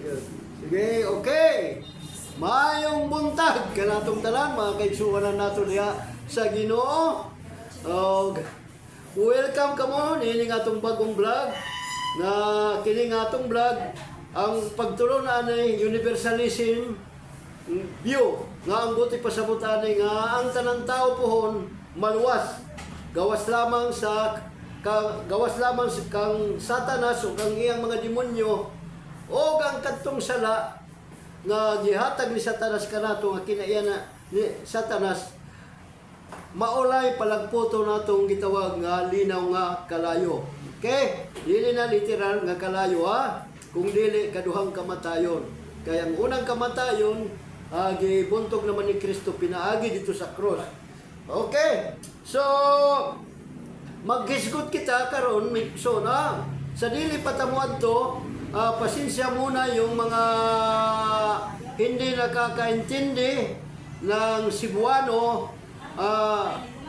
Sige, okay. Mayong buntag kanatong tanan mga kaigsuonan nato diha sa Ginoo. Welcome kamo nining atong bagong vlog na kining atong vlog ang pagtulo na ani universalism view nga ang buti pasabot ani nga ang tanang tao pohon maluwas gawas lamang sa kang Satanas o kang iyang mga demonyo o ang kadtong sala nga gihatag ni Satanas kanato nga kinaiya na ni Satanas maulay palagpoto natong gitawag nga linaw nga kalayo. Okay? Dili na literal nga kalayo ha. Kung dili kaduhang kamatayon. Kaya ang unang kamatayon gibuntog naman ni Kristo pinaagi dito sa cross. Okay? So maghisgot kita karon so na sa dili patamuad to pasensya muna yung mga hindi nakakaintindi ng Cebuano.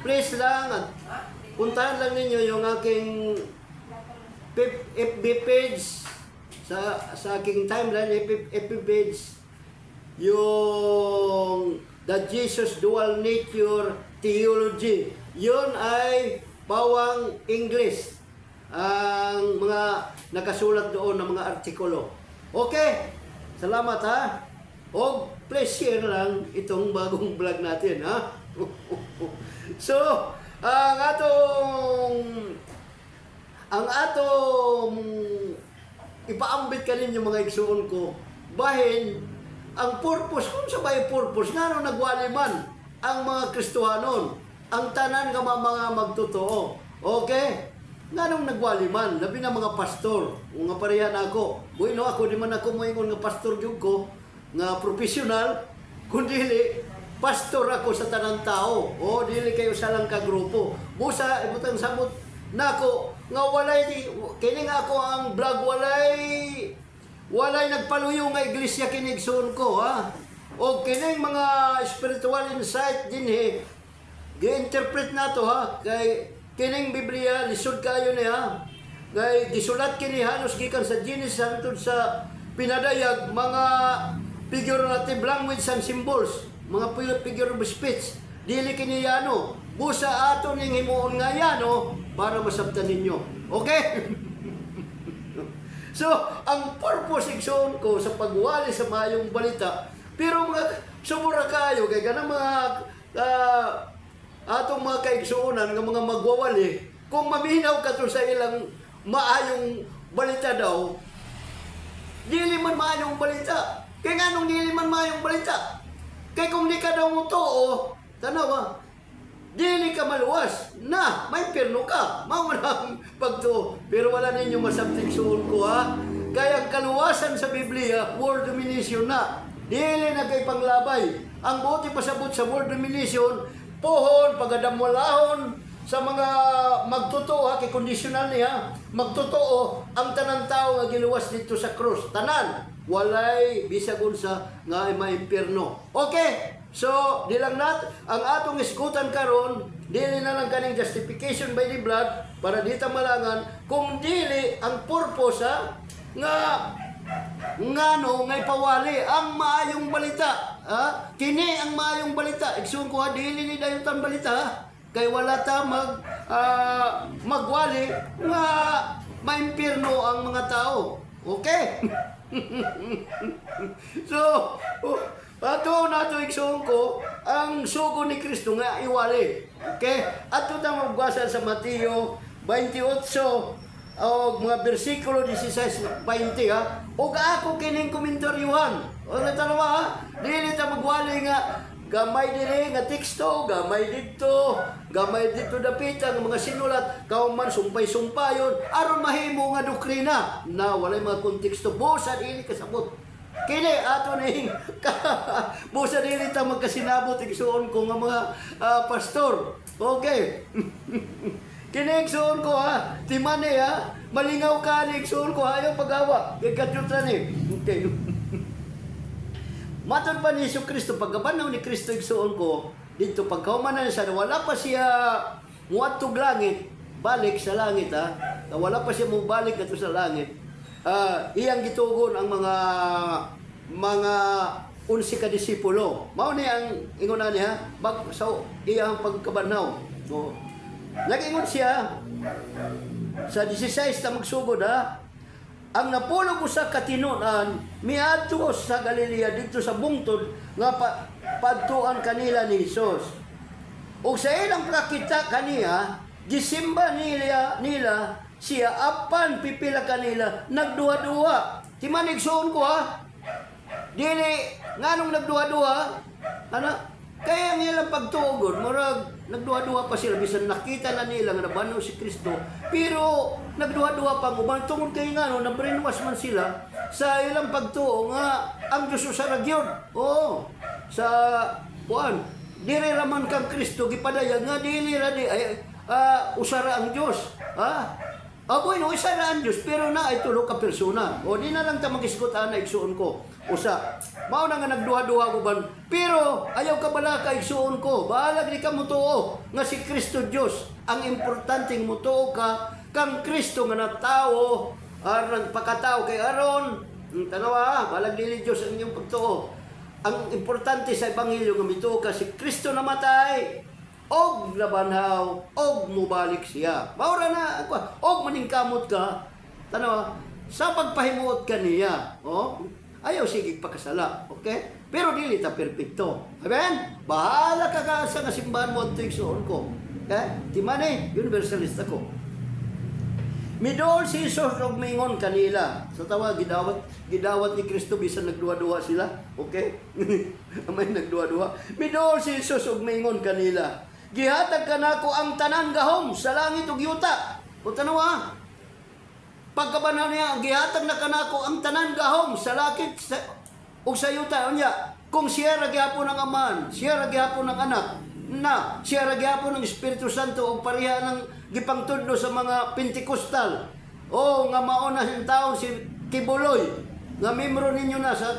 Please lang at puntahan lang ninyo yung aking FB page sa aking timeline FB page yung The Jesus Dual Nature Theology. Yun ay bawang English ang mga nakasulat doon ng mga artikulo. Okay, salamat ha. O please share lang itong bagong vlog natin ha. So, ang atong ipaambit kanin yung mga igsuon ko. Bahin ang purpose kung sa bay purpose ngano nagwali man ang mga Kristohanon, ang tanan nga mga magtotoo. Okay? Nganong nagwali man, labi na mga pastor, mga pareha na ako. Bueno, ako di man ako moingon nga pastor gyud ko, nga professional, kundi pastor ako sa tanang tao. O dili kayo sa lang ka grupo. Busa ibutang samot nako nga walay kini nga ako ang vlog walay nagpaluyo nga iglesia kinigsuon ko ha. O kining mga spiritual insight dinhi gi-interpret nato ha kay kining Biblia lisod kayo niya kay gisulat kini halos gikan sa Genesis hangtod sa pinadayag mga figurative language and symbols, mga figure of speech. Dili kini yano busa ato ning himuon nga yano para masabtan ninyo. Okay? So ang purpose igsoon ko sa pagwali sa mayong balita pero mga sumura kayo kay ganang mga atong mga kaigsuonan nga mga magwawali kung maminaw ka to sa ilang maayong balita daw dili man maayong balita kay nganong dili man maayong balita kay kung di ka daw mo too tanawa dili ka maluwas na may perno ka mao man pagtuo pero wala ninyo masabting suon ko ha kaya ang kaluwasan sa Biblia world domination na dili na kay panglabay ang buti pasabot sa world domination pohon, pagadamwalahon sa mga magtotoo ha, kay conditional niya, magtotoo ang tanang tao nga giluwas dito sa cross. Tanan, walay bisagon sa nga may impierno. Okay, so di lang ang atong iskutan karon, dili na lang kaning justification by the blood para dita malangan, kung dili ang purpose ha, ngano ngay pawali ang maayong balita ha kini ang maayong balita igsuon ko ha dili ni dayutan balita ha? Kay wala ta magwali nga maimpierno ang mga tao. Okay? So ato nato igsuon ko ang sugo ni Kristo nga iwali. Okay? Ato ta magbasa sa Mateo 28 o mga bersikulo 16-20 ha. O ako kining komentaryuhan. O natanawa ha. Dili ta magwali nga gamay diri nga teksto, gamay dito dapita nga mga sinulat, kauman sumpay-sumpayon aron mahimo nga doktrina na walay mga konteksto busa dili kasabot. Kini ato ning busa dili ta magkasinabot igsuon ko nga mga pastor. Okay. Kinigsuon ko ha, timane ha, malingaw ka nigsuon ko ayaw pagawa, gagadyutan ni. Okay. Matod pa ni Kristo pagkabanaw ni Kristo igsuon ko, dito pagkaumanan siya, wala pa siya muadtog langit, balik sa langit ha, wala pa siya mo balik ato sa langit. iyang gitugon ang mga 11 ka disipulo. Mao ni ang ingon niya sa iyang pagkabanaw. No. Nag-ingon siya sa 16 na magsugod ang napulog usa ka tinunan miadto sa Galilea dito sa bungtod nga padtuan kanila ni Hesus. Ug sa ilang prakita kaniya gisimba nila siya apan pipila kanila nagduha-duha. Timanig suon ko Dili nganong nagduha-duha? Ana? Kaya ang ilang pagtugon, murag nagduha-duha pa sila bisan nakita na nila nga nabanaw si Kristo, pero nagduha-duha pa uban tungod kay ngano na brainwash man sila sa ilang pagtuo nga ang Dios usara gyud. Oo. Sa kuan, dili ra man kang Kristo gipadayag nga dili ra usara ang Dios. Bueno, isa na ang Diyos, pero na ay tulo ka persona. O di na lang ta mag-iskutan na igsuon ko. Usa, mao na nga nagduha-duha ko ban. Pero ayaw ka bala ka igsuon ko. Bahalag di ka mutuo nga si Kristo Diyos. Ang importanteng mutuo ka kang Kristo nga nagtao, nagpakatao kay aron. Tanawa, bahalag dili Diyos ang iyong pagtuo. Ang importante sa Ebanghelyo nga mituo ka si Kristo namatay. Og nabanhaw, og mubalik siya. Maura na, og maningkamot ka, tanawa, sa pagpahimuot ka niya, ayaw sigig pakasala, okay? Pero dili ta perfecto. Amen? Bahala ka sa nasimbahan mo at tuigsoon ko. Okay? Timane, universalist ako. Midol si Jesus og mingon kanila. Sa tawa, gidawat ni Kristo bisan nagduwa-duwa sila. Okay? May nagduwa-duwa. Midol si Jesus og mingon kanila. Gihatag kanako ang tanan gahom sa langit ug yuta. O tanawa, pagkabanaw niya, gihatag na kanako ang tanan gahom sa langit ug sa yuta. Unya, kung siya ra gyapon ang Amahan, siya ra gyapon ang Anak, siya ra gyapon ang Espiritu Santo ug pareha ng gipangtudlo sa mga Pentecostal. Nga mauna sing taon si Kibuloy, nga membro ninyo na sa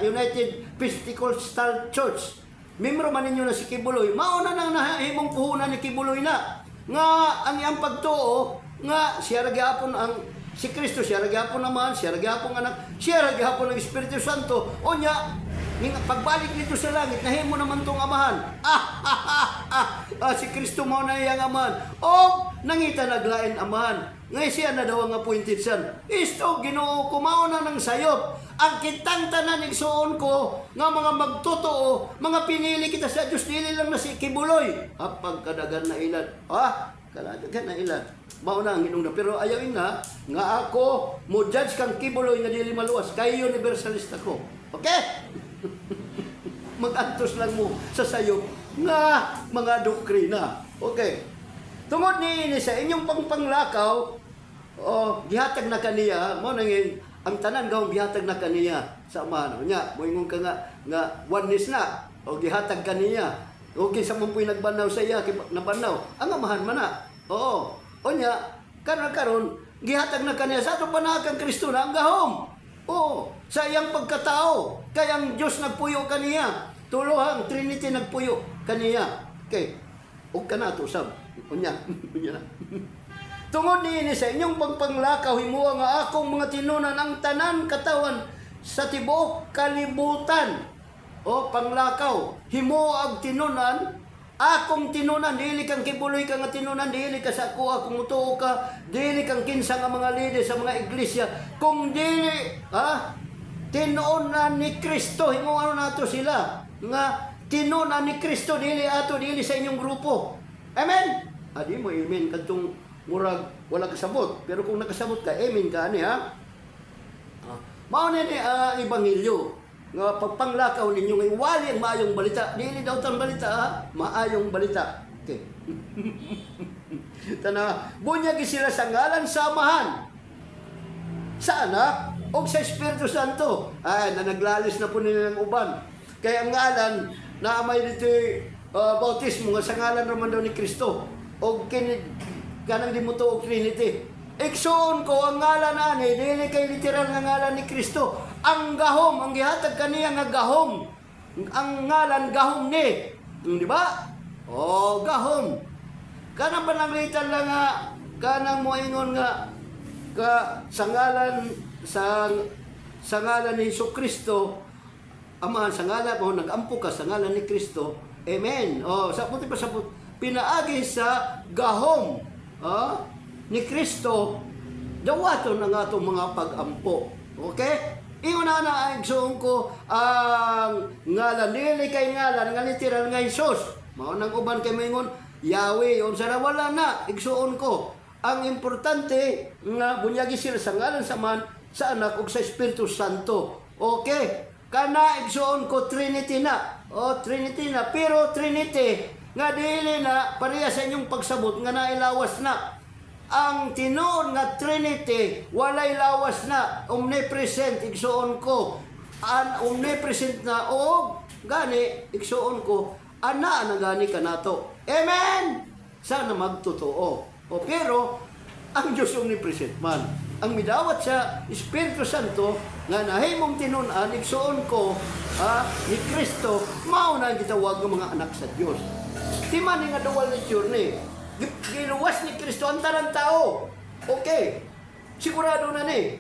United Pentecostal Church. Membro man ninyo na si Kibuloy, mauna nang nahimong puhunan ni Kibuloy na nga ang iyang pagtuo nga siya ra gyapon ang si Kristo, siya ra gyapon naman, siya ra gyapon Anak, siya ra gyapon ang Espiritu Santo. Unya pagbalik dito sa langit nahimo naman tong Amahan. Si Kristo mao na iyang Amahan. O nangita naglain Amahan. Ngay siya na daw ang appointed son. Isto Ginoo ko mao na nang sayop. Ang kitang tanan igsuon ko nga mga magtotoo, mga pinili kita sa Dios, dili lang na si Kibuloy. Pagkadagan na ilan. Kaladagan na ilan. Mao na ang hinungdan. Pero ayawin na nga ako mo judge kang Kibuloy nga dili maluwas. Kay universalist ako. Okay? Mag-antos lang mo sa sayop nga mga doktrina. Okay. Tungod ni sa inyong pangpanglakaw, gihatag na kaniya, mo nangin ang tanan gawong gihatag na kaniya sa Amahan. Nya, moingon ka nga oneness na o gihatag kaniya. O kinsa man po'y nagbanaw sa iya nabanaw. Ang Amahan man na. Oo. O nya, karon gihatag na kaniya sa ato panakang Kristo na ang gahom. Oo. Sa iyang pagkatao, kay ang Dios nagpuyo kaniya. Tuluhang Trinity nagpuyo kaniya. Okay. O kana to sab. O nya. Tungod niini sa inyong pagpanglakaw, himuha nga akong mga tinunan ang tanan katawan sa tibuok kalibutan. Panglakaw, himuha ang tinunan, akong tinunan, dili kang Kibuloy ka nga tinunan, dili ka sa kuha, kung mutuo ka, dili kang kinsa nga mga leader sa mga iglesia, kung dili, tinunan ni Kristo, himuha nato sila, nga tinunan ni Kristo, dili ato, dili sa inyong grupo. Amen? Di mo, amen, kadtong murag wala kasabot, pero kung nakasabot ka, amen ka ani mao ni Ebanghelyo nga pagpanglakaw ninyo ngay wali ang maayong balita, dili daw tang balita maayong balita. Okay. Tana bunyag sila sa ngalan sa Amahan, sa Anak o sa Espiritu Santo. Na naglalis na po nila ng uban. Kaya ang ngalan na may dito bautismo nga sa ngalan naman daw ni Kristo o kanang di mo to Trinity. Igsuon ko ang ngalan ani, dili kay literal nga ngalan ni Kristo. Ang gahom, ang gihatag kaniya nga gahom. Ang ngalan gahom ni. Di ba? Gahom. Kanang pananglitan lang nga, kanang moingon nga, sa ngalan sa ngalan ni Jesucristo, Ama, sa ngalan mo nagampo ka sa ngalan ni Kristo. Amen. Oh, sa puti pa sa pinaagi sa gahom ni Kristo, dawaton ang atong mga pag-ampo. Okay? Ingon na igsoon ko ang ngalan dili kay ngalan nga literal nga Hesus. Mao nang uban kay moingon Yahweh unsa na wala na igsoon ko. Ang importante nga bunyagi sila sa ngalan sa Man, sa Anak ug sa Espiritu Santo. Okay? Kana igsoon ko Trinity na. O Trinity na, pero Trinity nga dili na pareha sa inyong pagsabot nga nailawas na. Ang tinuod nga Trinity walay lawas na, omnipresent igsoon ko. Omnipresent na o gani igsoon ko ana na gani kanato. Amen. Sana magtotoo. O pero ang Diyos omnipresent man. Ang midawat sa Espiritu Santo nga nahimong tinun-an igsoon ko ni Kristo, mao na ang gitawag ng mga anak sa Dios. Di man nga dual nature ni giluwas ni Kristo ang tanang tao. Okay. Sigurado na ni.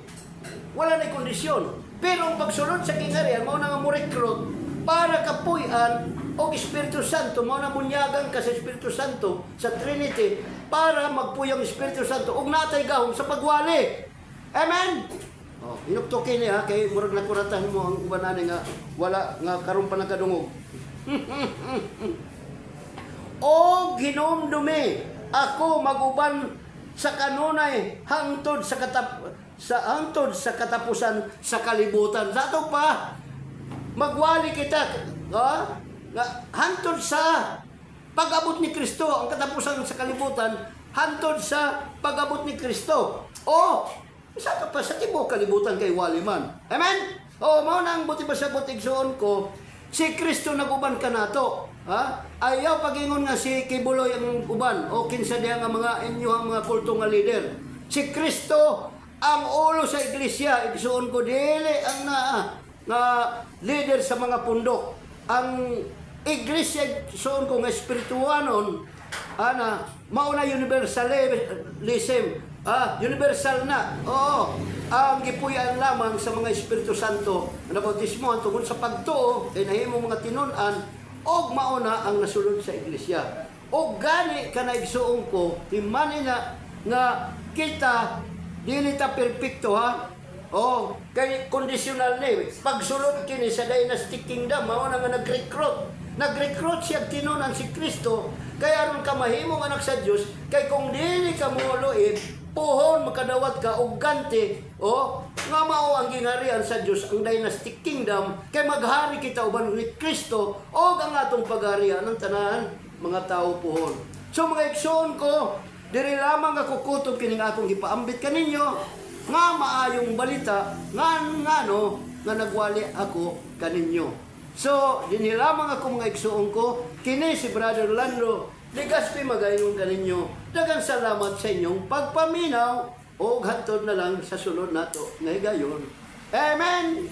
Wala na kondisyon. Pero ang pagsunod sa kingharian mao na nga mo recruit para kapuy-an o Espiritu Santo, mao na bunyagan ka sa Espiritu Santo sa Trinity para magpuyang Espiritu Santo ug natay gahom sa pagwali. Amen. Oh, inuktokin niya kay murag nakuratan mo ang uban nga wala nga karon pa nagkadungog. O ginomdumi ako maguban sa kanunay hangtod sa katapusan sa kalibutan. Sa ato pa magwali kita nga hangtod sa pag-abot ni Kristo ang katapusan sa kalibutan hangtod sa pag-abot ni Kristo. O isa ka pa sa tibok kalibutan kay wali man. Amen? O, mao nang buti pa sa butigsoon ko, si Kristo naguban ka nato. Ayaw pagingon nga si Kibuloy ang uban o kinsa diha nga mga inyo ang mga kulto nga leader. Si Kristo ang ulo sa iglesia, igsoon ko dili ang nga leader sa mga pundok. Ang iglesia igsoon ko nga espirituanon mauna universalism. Universal na. Oo. Ang gipuyan lamang sa mga Espiritu Santo na bautismo tungkol sa pagtuo kay nahimo mga tinun-an og mauna ang nasulod sa iglesia. Og gani ka na igsuon ko himani na nga kita dili ta perpekto kay conditional ni pagsulod kini sa dynastic kingdom mao na nga nag-recruit siya tinunan si Kristo kay aron ka mahimong anak sa Dios kay kung dili ka mouluib puhon makadawat ka og ganti nga mao ang gingharian sa Dios ang dynastic kingdom kay maghari kita uban ni Kristo og ang atong pagharian ng tanan mga tao puhon. So mga igsoon ko diri lamang ako kutob kining akong gipaambit kaninyo nga maayong balita nga nagwali ako kaninyo. So dinhi lamang ako mga igsoon ko kini si Brother Lando Ligaspi magayon kaninyo. Daghang salamat sa inyong pagpaminaw o hantod na lang sa sulod nato nga higayon. Amen.